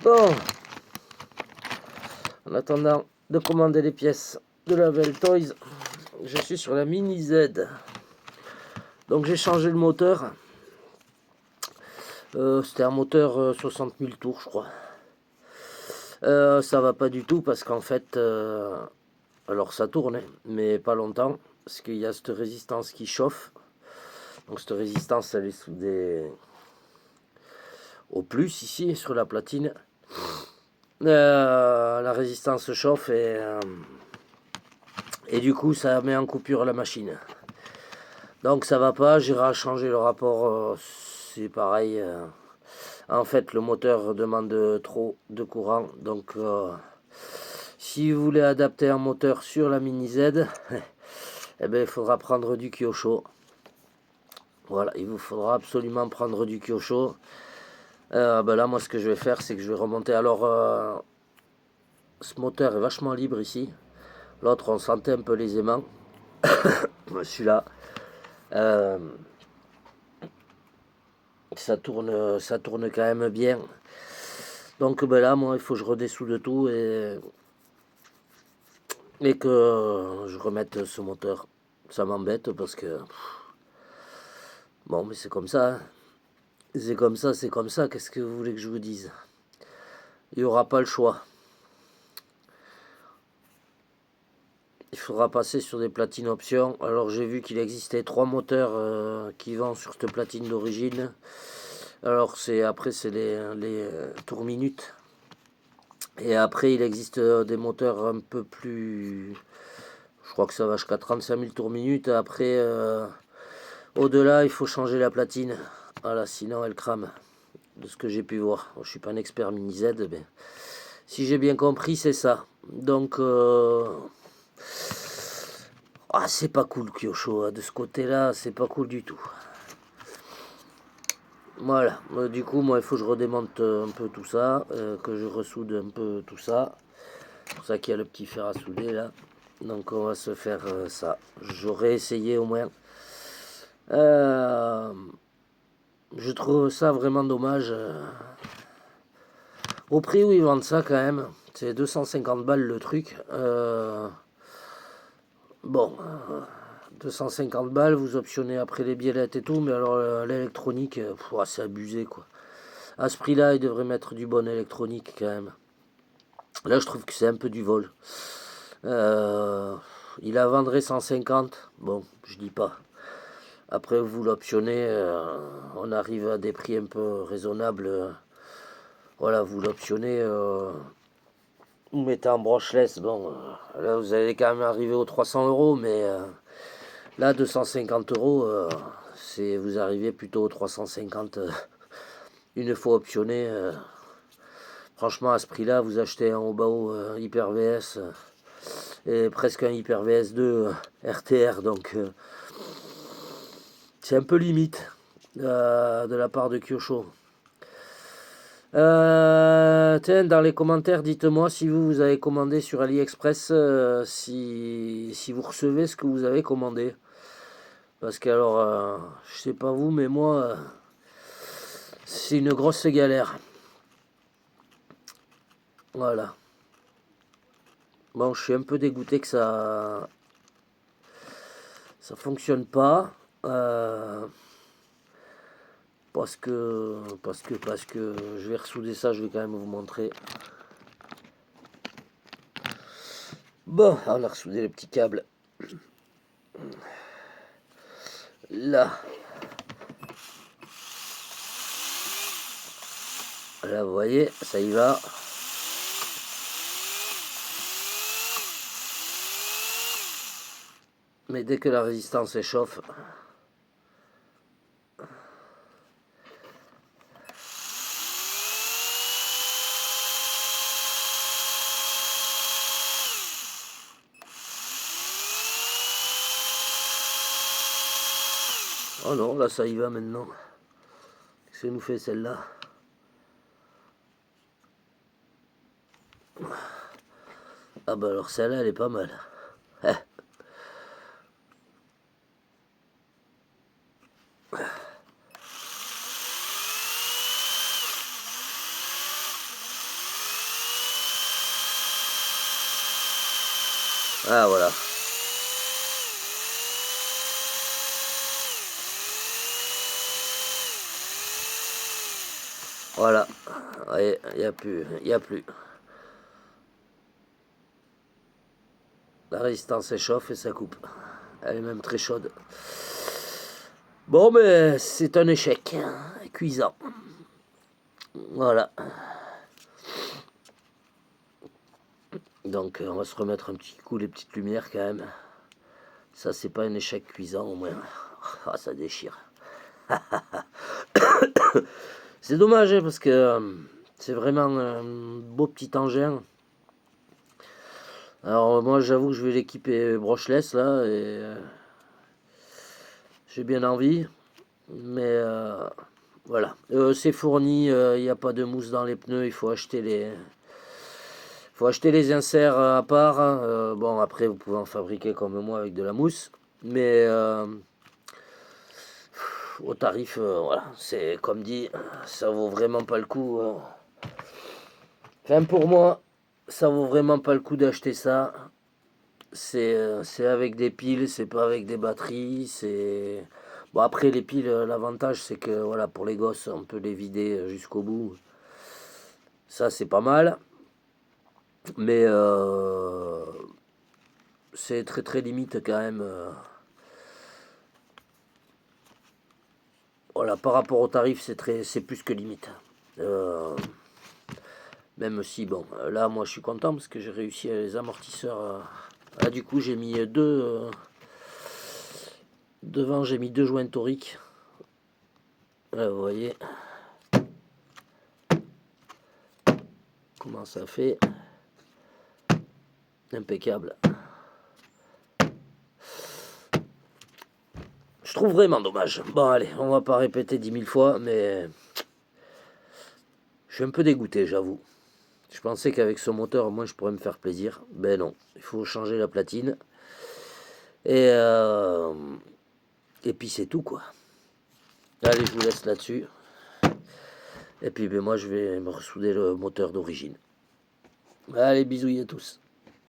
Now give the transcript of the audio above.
Bon, en attendant de commander les pièces de la Belle Toys, je suis sur la Mini Z. Donc j'ai changé le moteur. C'était un moteur 60 000 tours, je crois. Ça va pas du tout parce qu'en fait, alors ça tourne, hein, mais pas longtemps, parce qu'il y a cette résistance qui chauffe. Donc cette résistance, elle est soudée au plus ici sur la platine. La résistance chauffe et du coup ça met en coupure la machine. Donc ça va pas, j'irai changer le rapport, c'est pareil. En fait le moteur demande trop de courant, donc si vous voulez adapter un moteur sur la Mini Z, eh ben, il faudra prendre du Kyosho. Voilà, il vous faudra absolument prendre du Kyosho. Ben là, moi, ce que je vais faire, c'est que je vais remonter. Alors, ce moteur est vachement libre ici. L'autre, on sentait un peu les aimants. Celui-là, euh, ça tourne quand même bien. Donc, ben là, moi, il faut que je redessoude tout et que je remette ce moteur. Ça m'embête parce que bon, mais c'est comme ça, hein. C'est comme ça, c'est comme ça. Qu'est-ce que vous voulez que je vous dise? Il n'y aura pas le choix. Il faudra passer sur des platines options. Alors j'ai vu qu'il existait 3 moteurs qui vendent sur cette platine d'origine. Alors après c'est les tours minutes. Et après il existe des moteurs un peu plus... Je crois que ça va jusqu'à 35 000 tours minutes. Après au-delà il faut changer la platine. Voilà, sinon elle crame. De ce que j'ai pu voir. Je suis pas un expert Mini Z, mais si j'ai bien compris c'est ça. Donc... Ah, c'est pas cool, Kyosho, hein. De ce côté-là, c'est pas cool du tout. Voilà, du coup, moi, il faut que je redémonte un peu tout ça, que je ressoude un peu tout ça. C'est pour ça qu'il y a le petit fer à souder, là. Donc, on va se faire ça. J'aurais essayé au moins. Euh, je trouve ça vraiment dommage. Au prix où ils vendent ça, quand même, c'est 250 balles le truc. Bon, 250 balles, vous optionnez après les biellettes et tout, mais alors l'électronique, c'est abusé quoi. À ce prix-là, il devrait mettre du bon électronique quand même. Là, je trouve que c'est un peu du vol. Euh, il la vendrait 150, bon, je dis pas. Après, vous l'optionnez, on arrive à des prix un peu raisonnables. Voilà, vous l'optionnez, vous mettez en brushless, bon, là vous allez quand même arriver aux 300 euros, mais là 250 euros, c'est vous arrivez plutôt aux 350 une fois optionné. Franchement, à ce prix-là, vous achetez un Obao Hyper VS et presque un Hyper VS2 RTR, donc c'est un peu limite de la part de Kyosho. Tiens, dans les commentaires, dites-moi si vous avez commandé sur AliExpress, si vous recevez ce que vous avez commandé. Parce que alors, je sais pas vous, mais moi, c'est une grosse galère. Voilà. Bon, je suis un peu dégoûté que ça fonctionne pas. Parce que je vais ressouder ça, je vais quand même vous montrer. Bon, on a ressoudé le petit câble. Là. Là, vous voyez, ça y va. Mais dès que la résistance échauffe, oh non, là ça y va maintenant. Qu'est-ce que nous fait celle-là? Ah bah alors celle-là elle est pas mal. Eh. Ah voilà. Voilà. Il n'y a plus. Il n'y a plus. La résistance s'échauffe et ça coupe. Elle est même très chaude. Bon, mais c'est un échec. Cuisant. Voilà. Donc, on va se remettre un petit coup les petites lumières quand même. Ça, c'est pas un échec cuisant au moins. Ah, ça déchire. C'est dommage parce que c'est vraiment un beau petit engin. Alors, moi, j'avoue que je vais l'équiper brushless là et j'ai bien envie. Mais voilà. C'est fourni, il n'y a pas de mousse dans les pneus, il faut acheter les inserts à part. Bon, après, vous pouvez en fabriquer comme moi avec de la mousse. Mais au tarif, voilà, c'est comme dit, ça vaut vraiment pas le coup. Enfin, pour moi, ça vaut vraiment pas le coup d'acheter ça. C'est avec des piles, c'est pas avec des batteries. C'est bon, après les piles, l'avantage c'est que voilà, pour les gosses, on peut les vider jusqu'au bout. Ça, c'est pas mal. Mais c'est très très limite quand même. Voilà, par rapport au tarif, c'est plus que limite. Euh, Même si, bon, là, moi, je suis content parce que j'ai réussi à les amortisseurs. Là, du coup, j'ai mis deux. Devant, j'ai mis deux joints toriques. Là, vous voyez comment ça fait. Impeccable. Je trouve vraiment dommage. Bon, allez, on va pas répéter 10 000 fois, mais je suis un peu dégoûté, j'avoue. Je pensais qu'avec ce moteur, au moins, je pourrais me faire plaisir. Ben non, il faut changer la platine. Et, euh, et puis c'est tout, quoi. Allez, je vous laisse là-dessus. Et puis ben, moi, je vais me ressouder le moteur d'origine. Allez, bisous à tous.